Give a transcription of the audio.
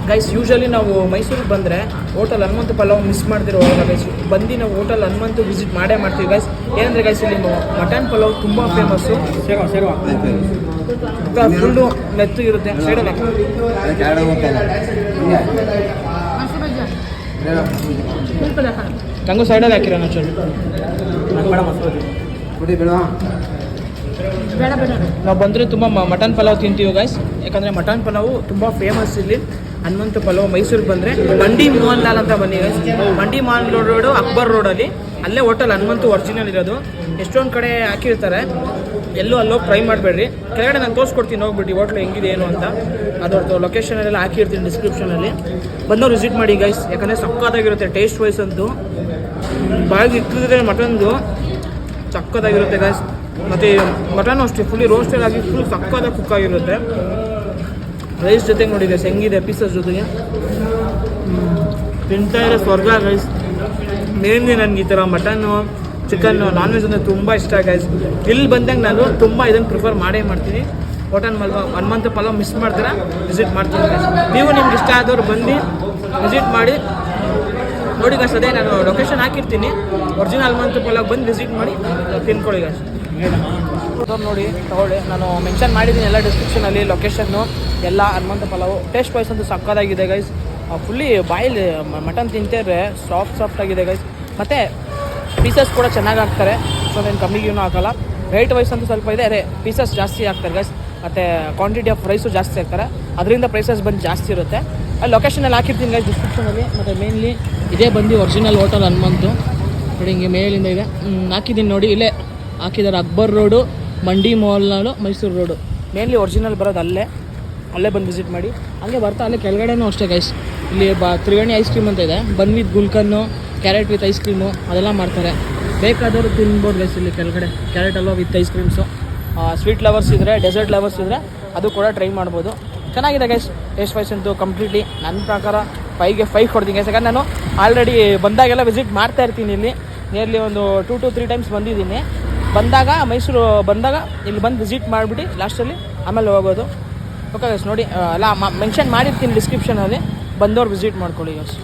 Guys usually ನಾವು ಮೈಸೂರಿಗೆ ಬಂದರೆ ಹೋಟೆಲ್ ಹನುಮಂತು ಪಲಾವ್ ಮಿಸ್ ಮಾಡ್ತಿರೋ ಗೈಸ್. ಬಂದು ನಾವು ಹೋಟೆಲ್ ಹನುಮಂತು ವಿಸಿಟ್ ಮಾಡೇ ಮಾಡ್ತೀವಿ ಗೈಸ್. ಏನಂದರೆ ಗೈಸ್ ಇಲ್ಲಿ ಮಟನ್ ಪಲಾವ್ ತುಂಬ ಫೇಮಸ್ಸು. ಫುಲ್ಲು ಮೆತ್ತು ಇರುತ್ತೆ. ಸೈಡಲ್ಲಿ ನಂಗೂ ಸೈಡಲ್ಲಿ ಹಾಕಿರೋ ನಚ್ಚಲ್ಲಿ ನಾವು ಬಂದರೆ ತುಂಬ ಮಟನ್ ಪಲಾವ್ ತಿಂತೀವಿ ಗೈಸ್. ಯಾಕಂದರೆ ಮಟನ್ ಪಲಾವು ತುಂಬ ಫೇಮಸ್ ಇಲ್ಲಿ ಹನುಮಂತು ಪಲಾವ್. ಮೈಸೂರಿಗೆ ಬಂದರೆ ಮಂಡಿ ಮೋಹನ್ ಲಾಲ್ ಅಂತ ಬನ್ನಿ ಗೈಸ್. ಮಂಡಿ ಮೋಹನ್ ಲಾಲ್ ರೋಡು ಅಕ್ಬರ್ ರೋಡಲ್ಲಿ ಅಲ್ಲೇ ಹೋಟೆಲ್ ಹನುಮಂತು ಒರಿಜಿನಲ್ ಇರೋದು. ಎಷ್ಟೊಂದು ಕಡೆ ಹಾಕಿರ್ತಾರೆ, ಎಲ್ಲೂ ಅಲ್ಲೋಗಿ ಟ್ರೈ ಮಾಡಬೇಡ್ರಿ. ಕೆಳಗಡೆ ನಾನು ತೋರಿಸ್ಕೊಡ್ತೀನಿ, ಹೋಗ್ಬಿಟ್ಟು ಹೋಟ್ಲು ಹೆಂಗಿದೆ ಏನು ಅಂತ. ಅದರದ್ದು ಲೊಕೇಶನಲ್ಲೆಲ್ಲ ಹಾಕಿರ್ತೀನಿ ಡಿಸ್ಕ್ರಿಪ್ಷನಲ್ಲಿ. ಬಂದವ್ರು ವಿಸಿಟ್ ಮಾಡಿ ಗೈಸ್. ಯಾಕಂದರೆ ಸಕ್ಕತ್ತಾಗಿರುತ್ತೆ ಟೇಸ್ಟ್ ವೈಸ್ ಅಂತೂ. ಬಾಯಿಗೆ ಇಕ್ಕಿದ್ರೆ ಮಟನ್ದು ಸಕ್ಕತ್ತಾಗಿರುತ್ತೆ ಗೈಸ್. ಮತ್ತು ಮಟನ್ ಅಷ್ಟೇ ಫುಲ್ಲಿ ರೋಸ್ಟೆಡ್ ಆಗಿ ಫುಲ್ ಸಕ್ಕತ್ತಾಗಿ ಕುಕ್ ಆಗಿರುತ್ತೆ. ರೈಸ್ ಜೊತೆಗೆ ನೋಡಿ ಗೈಸ್ ಹೆಂಗಿದೆ ಪೀಸಸ್ ಜೊತೆಗೆ ತಿಂತಾ ಇರೋ ಸ್ವರ್ಗ ಗೈಸ್. ಮೇನ್ಲಿ ನನಗೆ ಈ ಥರ ಮಟನ್ನು ಚಿಕನ್ನು ನಾನ್ ವೆಜ್ ಅಂದರೆ ತುಂಬ ಇಷ್ಟ ಗೈಸ್. ಇಲ್ಲಿ ಬಂದಾಗ ನಾನು ತುಂಬ ಇದನ್ನು ಪ್ರಿಫರ್ ಮಾಡೇ ಮಾಡ್ತೀನಿ. ಹೋಟೆಲ್ ಹನುಮಂತು ಪಲಾವ್ ಮಿಸ್ ಮಾಡ್ತೀರಾ ವಿಸಿಟ್ ಮಾಡ್ತೀನಿ ಗೈಸ್. ನೀವು ನಿಮ್ಗೆ ಇಷ್ಟ ಆದವ್ರು ಬಂದು ವಿಸಿಟ್ ಮಾಡಿ ನೋಡಿ ಗೈಸ್. ಅದೇ ನಾನು ಲೊಕೇಶನ್ ಹಾಕಿರ್ತೀನಿ, ಒರಿಜಿನಲ್ ಹನುಮಂತು ಪಲಾವ್ ಬಂದು ವಿಸಿಟ್ ಮಾಡಿ ತಿನ್ಕೊಳ್ಳಿ ಗೈಸ್. ನೋಡಿ ತಗೊಳ್ಳಿ, ನಾನು ಮೆನ್ಷನ್ ಮಾಡಿದ್ದೀನಿ ಎಲ್ಲ ಡಿಸ್ಕ್ರಿಪ್ಷನಲ್ಲಿ ಲೊಕೇಶನ್ನು ಎಲ್ಲ. ಹನುಮಂತ ಪಲಾವು ಟೇಸ್ಟ್ ವೈಸ್ ಅಂತೂ ಸಕ್ಕತ್ತಾಗಿದೆ ಗೈಸ್. ಫುಲ್ಲಿ ಬಾಯಲ್ಲಿ ಮಟನ್ ತಿಂತಿದ್ರೆ ಸಾಫ್ಟ್ ಆಗಿದೆ ಗೈಸ್. ಮತ್ತು ಪೀಸಸ್ ಕೂಡ ಚೆನ್ನಾಗಿ ಹಾಕ್ತಾರೆ, ಸೊ ನಾನು ಕಮ್ಮಿಗೂ ಹಾಕಲ್ಲ. ರೇಟ್ ವೈಸ್ ಅಂತೂ ಸ್ವಲ್ಪ ಇದೆ, ಅದೇ ಪೀಸಸ್ ಜಾಸ್ತಿ ಹಾಕ್ತಾರೆ ಗೈಸ್. ಮತ್ತು ಕ್ವಾಂಟಿಟಿ ಆಫ್ ರೈಸು ಜಾಸ್ತಿ ಹಾಕ್ತಾರೆ, ಅದರಿಂದ ಪ್ರೈಸಸ್ ಬಂದು ಜಾಸ್ತಿ ಇರುತ್ತೆ. ಅಲ್ಲಿ ಲೊಕೇಶನಲ್ಲಿ ಹಾಕಿರ್ತೀನಿ ಗೈಸ್ ಡಿಸ್ಕ್ರಿಪ್ಷನಲ್ಲಿ. ಮತ್ತು ಮೇನ್ಲಿ ಇದೇ ಬಂದು ಒರಿಜಿನಲ್ ಹೋಟೆಲ್ ಹನುಮಂತು ನೋಡಿ, ಹಿಂಗೆ ಮೇಲಿಂದ ಇದೆ ಹಾಕಿದ್ದೀನಿ ನೋಡಿ. ಇಲ್ಲೇ ಹಾಕಿದ್ದಾರೆ ಅಕ್ಬರ್ ರೋಡು, ಮಂಡಿ Mohanlal, Mysuru road. Mainly original ಬರೋದು ಅಲ್ಲೇ ಬಂದು ವಿಸಿಟ್ ಮಾಡಿ. ಹಂಗೆ ಬರ್ತಾ ಅಲ್ಲೇ ಕೆಳಗಡೆನೂ ಅಷ್ಟೇ ಗೈಸ್. ಇಲ್ಲಿ ತ್ರಿವೇಣಿ ಐಸ್ ಕ್ರೀಮ್ ಅಂತ ಇದೆ, ಬನ್ ವಿತ್ ಗುಲ್ಕನ್ನು, ಕ್ಯಾರೆಟ್ ವಿತ್ ಐಸ್ ಕ್ರೀಮು ಅದೆಲ್ಲ ಮಾಡ್ತಾರೆ. ಬೇಕಾದವರು ತಿನ್ಬೋದು ಗೈಸ್. ಇಲ್ಲಿ ಕೆಳಗಡೆ carrot halwa with ice creams. Sweet lovers ಇದ್ದರೆ, ಡೆಸರ್ಟ್ ಲವರ್ಸ್ ಇದ್ದರೆ ಅದು ಕೂಡ ಟ್ರೈ ಮಾಡ್ಬೋದು. ಚೆನ್ನಾಗಿದೆ ಗೈಸ್. ಟೇಸ್ಟ್ ವೈಸ್ ಅಂತೂ ಕಂಪ್ಲೀಟ್ಲಿ ನನ್ನ ಪ್ರಕಾರ 5ಗೆ 5 ಕೊಡ್ತೀನಿ ಗೈಸ್. ಯಾಕಂದ್ರೆ ನಾನು ಆಲ್ರೆಡಿ ಬಂದಾಗೆಲ್ಲ ವಿಸಿಟ್ ಮಾಡ್ತಾ ಇರ್ತೀನಿ. ಇಲ್ಲಿ ನಿಯರ್ಲಿ ಒಂದು 2 to 3 ಟೈಮ್ಸ್ ಬಂದಿದ್ದೀನಿ. ಬಂದಾಗ ಮೈಸೂರು ಬಂದಾಗ ಇಲ್ಲಿ ಬಂದು ವಿಸಿಟ್ ಮಾಡಿಬಿಟ್ಟು ಲಾಸ್ಟಲ್ಲಿ ಆಮೇಲೆ ಹೋಗೋದು. ಓಕೆ ಗೈಸ್ ನೋಡಿ, ಎಲ್ಲ ಮೆನ್ಷನ್ ಮಾಡಿರ್ತೀನಿ ಡಿಸ್ಕ್ರಿಪ್ಷನಲ್ಲಿ, ಬಂದವ್ರು ವಿಸಿಟ್ ಮಾಡ್ಕೊಳ್ಳಿ ಗೈಸ್.